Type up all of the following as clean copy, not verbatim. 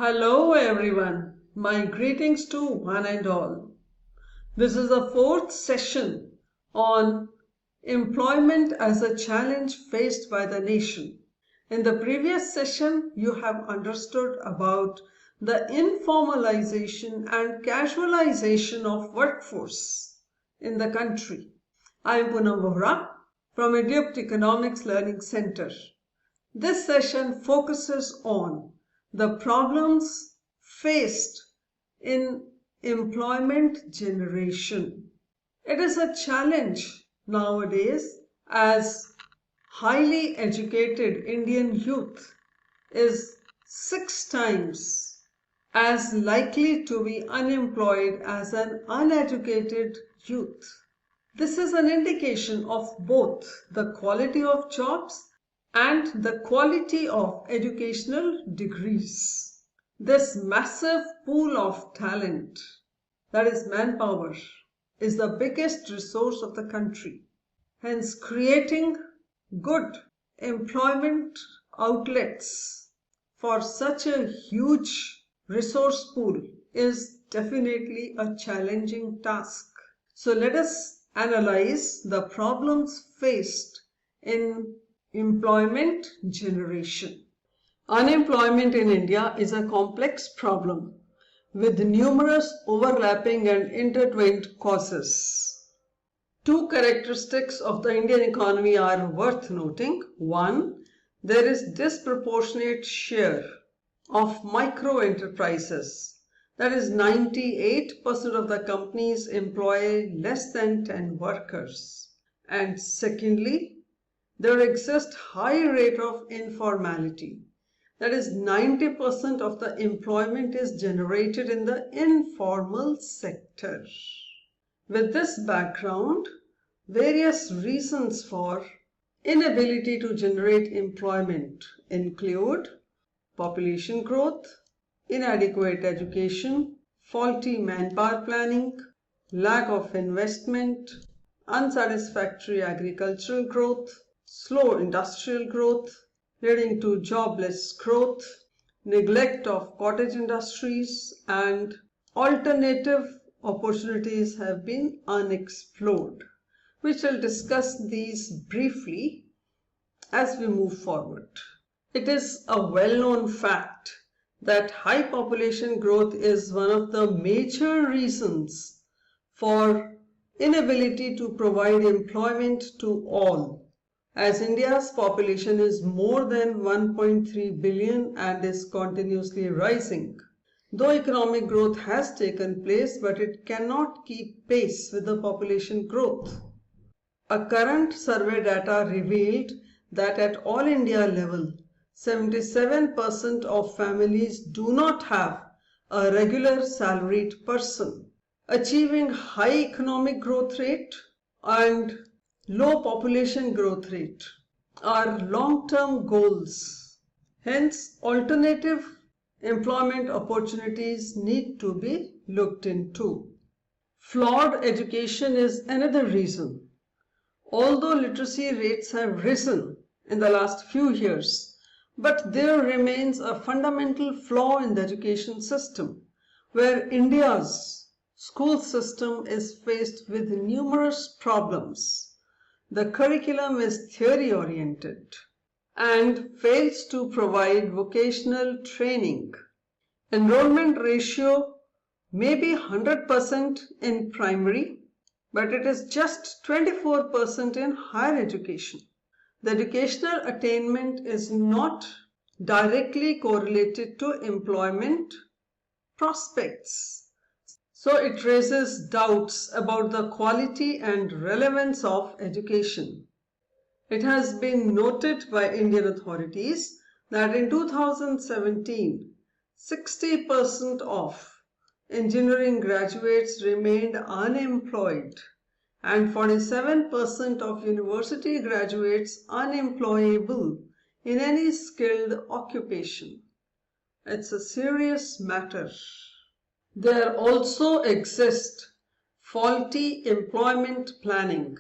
Hello everyone, my greetings to one and all. This is the fourth session on employment as a challenge faced by the nation. In the previous session, you have understood about the informalization and casualization of workforce in the country. I am Poonam Vohra from Idiot Economics Learning Center. This session focuses on the problems faced in employment generation. It is a challenge nowadays as highly educated Indian youth is 6 times as likely to be unemployed as an uneducated youth. This is an indication of both the quality of jobs and the quality of educational degrees. This massive pool of talent, that is manpower, is the biggest resource of the country. Hence, creating good employment outlets for such a huge resource pool is definitely a challenging task. So let us analyze the problems faced in employment generation. Unemployment in India is a complex problem with numerous overlapping and intertwined causes. Two characteristics of the Indian economy are worth noting. One, there is disproportionate share of micro enterprises. That is 98% of the companies employ less than 10 workers. And secondly, there exists high rate of informality. That is 90% of the employment is generated in the informal sector. With this background, various reasons for inability to generate employment include population growth, inadequate education, faulty manpower planning, lack of investment, unsatisfactory agricultural growth, slow industrial growth leading to jobless growth, neglect of cottage industries, and alternative opportunities have been unexplored. We shall discuss these briefly as we move forward. It is a well-known fact that high population growth is one of the major reasons for inability to provide employment to all, as India's population is more than 1.3 billion and is continuously rising. Though economic growth has taken place, but it cannot keep pace with the population growth. A current survey data revealed that at all India level, 77% of families do not have a regular salaried person. Achieving high economic growth rate and low population growth rate are long-term goals. Hence, alternative employment opportunities need to be looked into. Flawed education is another reason. Although literacy rates have risen in the last few years, but there remains a fundamental flaw in the education system, where India's school system is faced with numerous problems. The curriculum is theory-oriented and fails to provide vocational training. Enrollment ratio may be 100% in primary, but it is just 24% in higher education. The educational attainment is not directly correlated to employment prospects. So it raises doubts about the quality and relevance of education. It has been noted by Indian authorities that in 2017, 60% of engineering graduates remained unemployed and 47% of university graduates unemployable in any skilled occupation. It's a serious matter. There also exists faulty employment planning.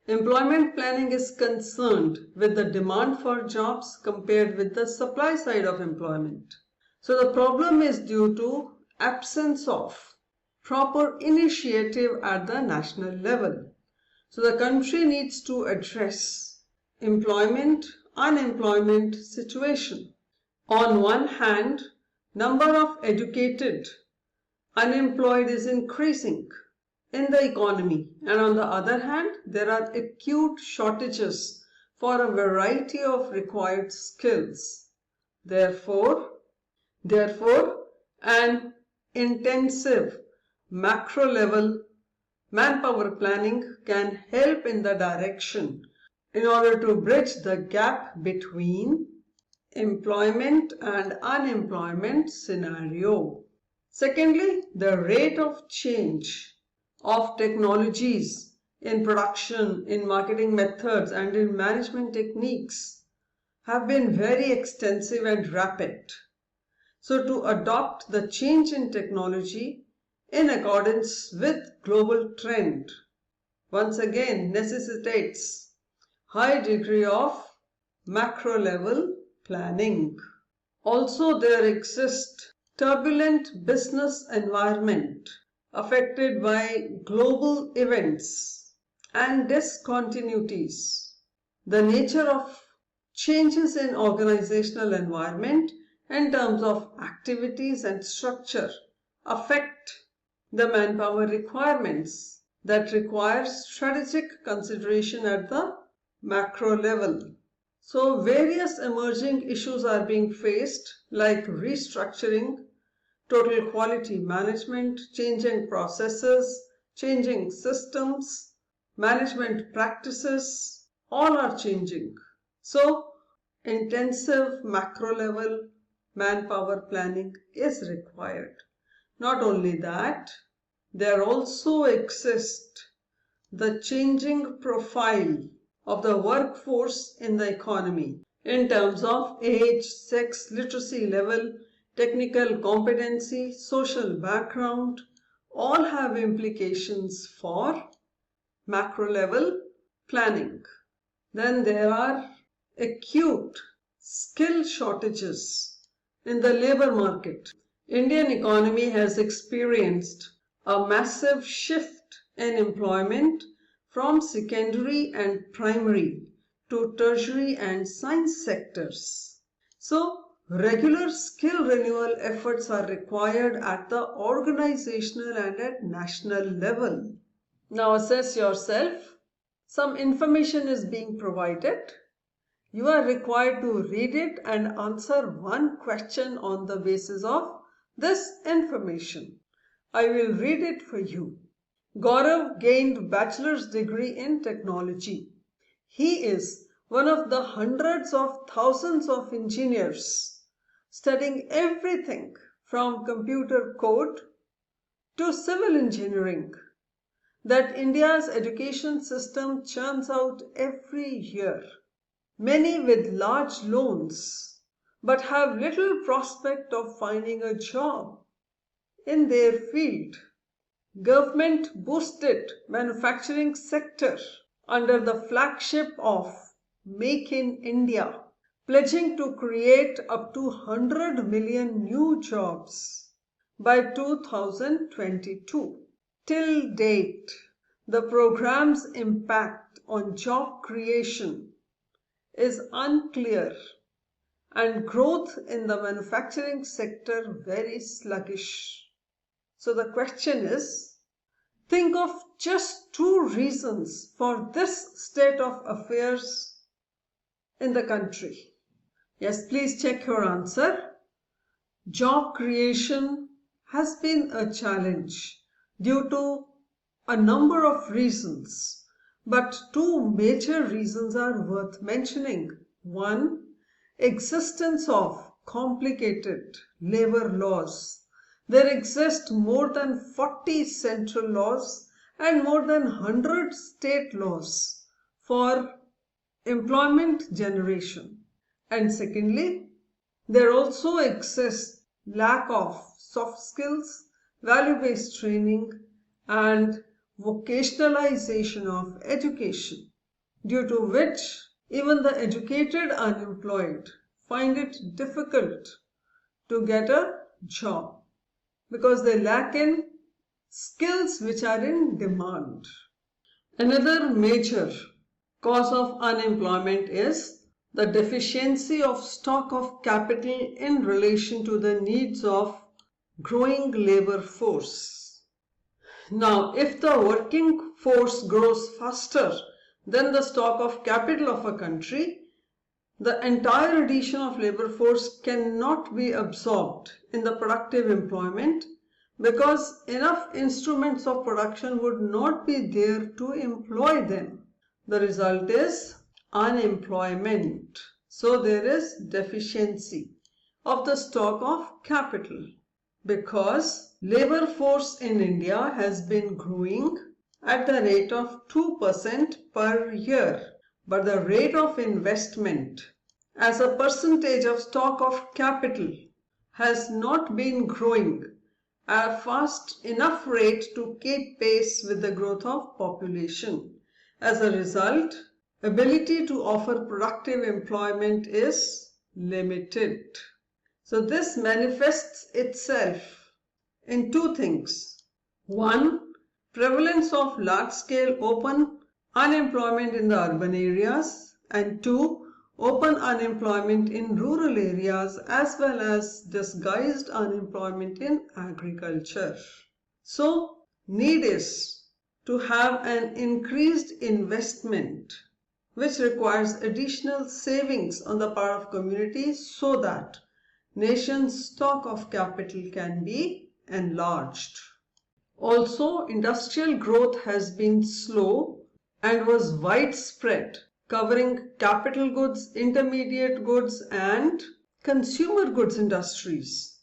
Employment planning is concerned with the demand for jobs compared with the supply side of employment. So the problem is due to absence of proper initiative at the national level. So the country needs to address unemployment situation. On one hand, number of educated unemployed is increasing in the economy, and on the other hand, there are acute shortages for a variety of required skills. Therefore, an intensive macro level manpower planning can help in the direction in order to bridge the gap between employment and unemployment scenario. Secondly, the rate of change of technologies in production, in marketing methods, and in management techniques have been very extensive and rapid. So to adopt the change in technology in accordance with global trend once again necessitates high degree of macro level planning. Also, there exists turbulent business environment affected by global events and discontinuities. The nature of changes in organizational environment in terms of activities and structure affect the manpower requirements that require strategic consideration at the macro level. So various emerging issues are being faced like restructuring, total quality management, changing processes, changing systems, management practices, all are changing. So intensive macro level manpower planning is required. Not only that, there also exists the changing profile of the workforce in the economy in terms of age, sex, literacy level, technical competency, social background, all have implications for macro level planning. Then there are acute skill shortages in the labor market. Indian economy has experienced a massive shift in employment from secondary and primary to tertiary and science sectors. So, regular skill renewal efforts are required at the organizational and at national level. Now assess yourself. Some information is being provided. You are required to read it and answer one question on the basis of this information. I will read it for you. Gaurav gained bachelor's degree in technology. He is one of the hundreds of thousands of engineers studying everything from computer code to civil engineering that India's education system churns out every year. Many with large loans but have little prospect of finding a job in their field. Government boosted manufacturing sector under the flagship of Make in India, pledging to create up to 100 million new jobs by 2022. Till date, the program's impact on job creation is unclear and growth in the manufacturing sector very sluggish. So the question is, think of just two reasons for this state of affairs in the country. Yes, please check your answer. Job creation has been a challenge due to a number of reasons, but two major reasons are worth mentioning. One, existence of complicated labor laws. There exist more than 40 central laws and more than 100 state laws for employment generation. And secondly, there also exists lack of soft skills, value-based training, and vocationalization of education, due to which even the educated unemployed find it difficult to get a job because they lack in skills which are in demand. Another major cause of unemployment is the deficiency of stock of capital in relation to the needs of growing labor force. Now, if the working force grows faster than the stock of capital of a country, the entire addition of labor force cannot be absorbed in the productive employment because enough instruments of production would not be there to employ them. The result is unemployment. So there is deficiency of the stock of capital because labor force in India has been growing at the rate of 2% per year. But the rate of investment as a percentage of stock of capital has not been growing at a fast enough rate to keep pace with the growth of population. As a result, ability to offer productive employment is limited. So this manifests itself in two things. One, prevalence of large-scale open unemployment in the urban areas, and two, open unemployment in rural areas as well as disguised unemployment in agriculture. So, need is to have an increased investment which requires additional savings on the part of communities so that nation's stock of capital can be enlarged. Also, industrial growth has been slow and was widespread, covering capital goods, intermediate goods and consumer goods industries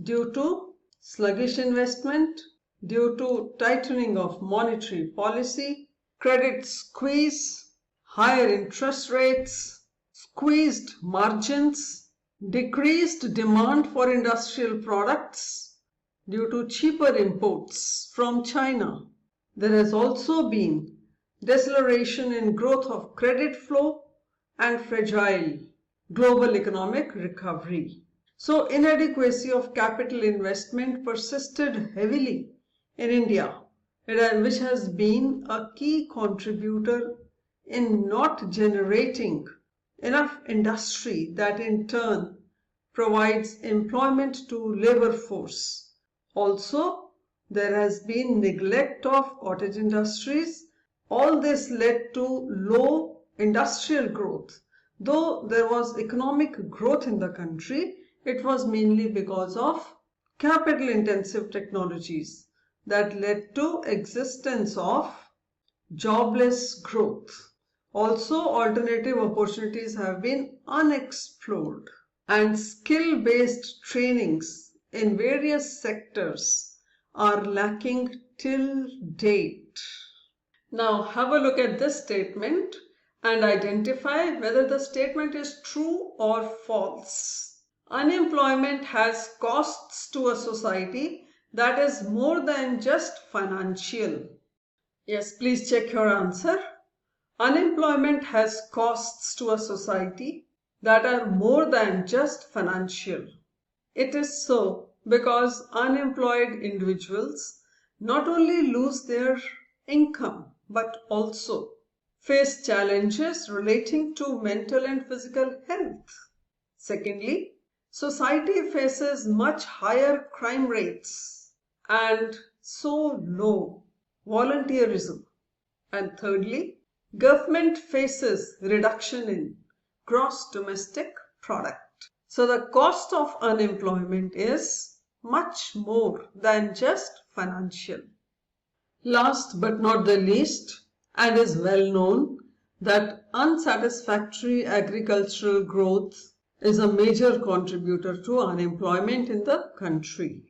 due to sluggish investment, due to tightening of monetary policy, credit squeeze, higher interest rates, squeezed margins, decreased demand for industrial products due to cheaper imports from China. There has also been deceleration in growth of credit flow and fragile global economic recovery. So inadequacy of capital investment persisted heavily in India, which has been a key contributor in not generating enough industry that in turn provides employment to labor force. Also, there has been neglect of cottage industries. All this led to low industrial growth. Though there was economic growth in the country, it was mainly because of capital intensive technologies that led to existence of jobless growth. Also, alternative opportunities have been unexplored and skill-based trainings in various sectors are lacking till date. Now have a look at this statement and identify whether the statement is true or false. Unemployment has costs to a society that is more than just financial. Yes, please check your answer. Unemployment has costs to a society that are more than just financial. It is so because unemployed individuals not only lose their income but also face challenges relating to mental and physical health. Secondly, society faces much higher crime rates and so low volunteerism. And thirdly, government faces reduction in gross domestic product. So the cost of unemployment is much more than just financial. Last but not the least, and is well known, that unsatisfactory agricultural growth is a major contributor to unemployment in the country.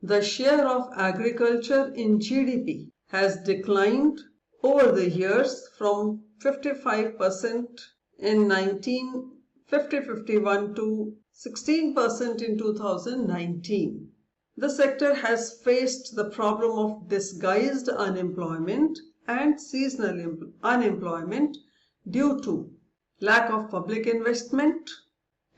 The share of agriculture in GDP has declined over the years from 55% in 1950-51 to 16% in 2019. The sector has faced the problem of disguised unemployment and seasonal unemployment due to lack of public investment,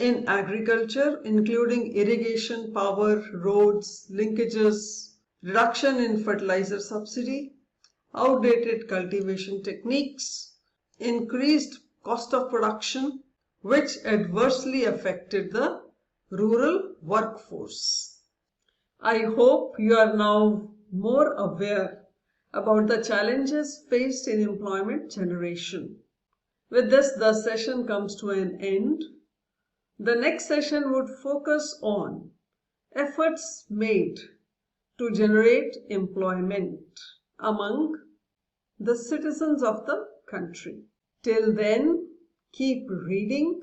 in agriculture, including irrigation, power, roads, linkages, reduction in fertilizer subsidy, outdated cultivation techniques, increased cost of production, which adversely affected the rural workforce. I hope you are now more aware about the challenges faced in employment generation. With this, the session comes to an end. The next session would focus on efforts made to generate employment among the citizens of the country. Till then, keep reading,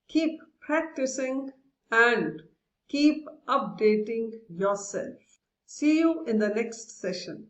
keep practicing, and keep updating yourself. See you in the next session.